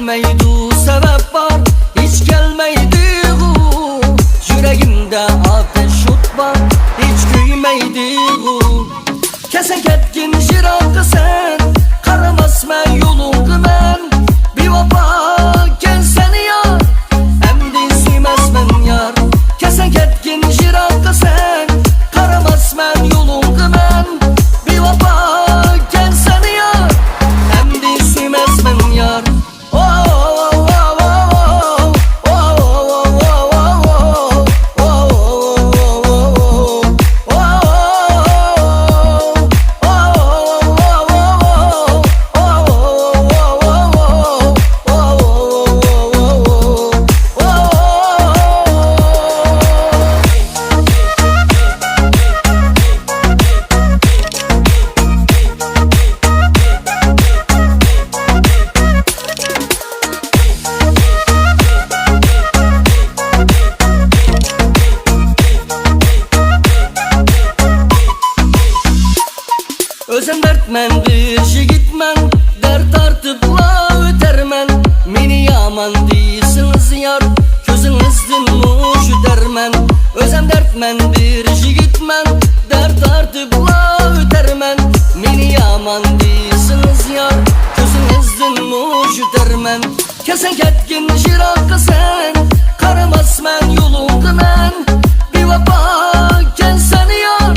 Gelmeydi sebep var, hiç gelmeydi bu. Yüreğimde ateş şut var, hiç güymeydi bu. Kesen ketkin jirakı sen, karamaz men yolunu men. Bir vapa gelsen yar, emdi suymaz men yar. Kesen ketkin jirakı sen, karamaz men yolunu men. Bir vapa gelsen yar, emdi suymaz men yar. Özüm dertmen bir jigitmen, dert artıpla ötermen. Meni yaman değilsiniz yar, közünüzdün muş ütermen. Özüm dertmen bir jigitmen, dert artıpla ötermen. Meni yaman değilsiniz yar, közünüzdün muş ütermen. Kesen ketkin jirakı sen, karamaz men yolunu men. Bir vapa gelsen yar,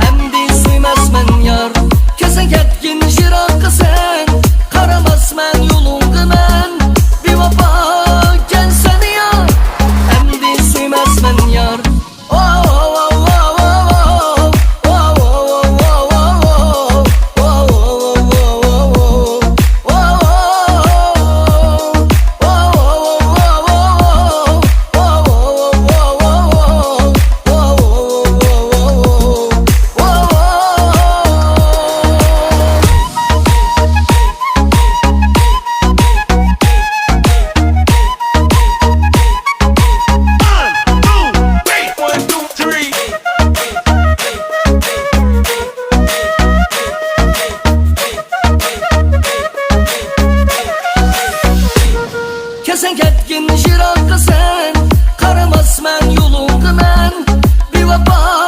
emdi suymaz men yar. Kesen ketkin jirakı sen, karamaz men yolunu men. Bir vapa gelsen yar, emdi suymaz men yar. Kesen ketkin jirakı sen, karamaz men yolunu men. Bir vapa